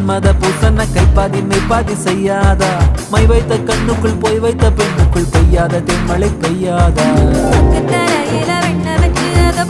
மன்மத பூசன கைப்பாதி மெய்ப்பாதி செய்யாதா my வைத்த கண்ணுக்குள் போய் வைத்த பெண்ணுக்குள் பெய்யாத தென்மழை பெய்யாதா தரையில வெண்ண வச்சு அத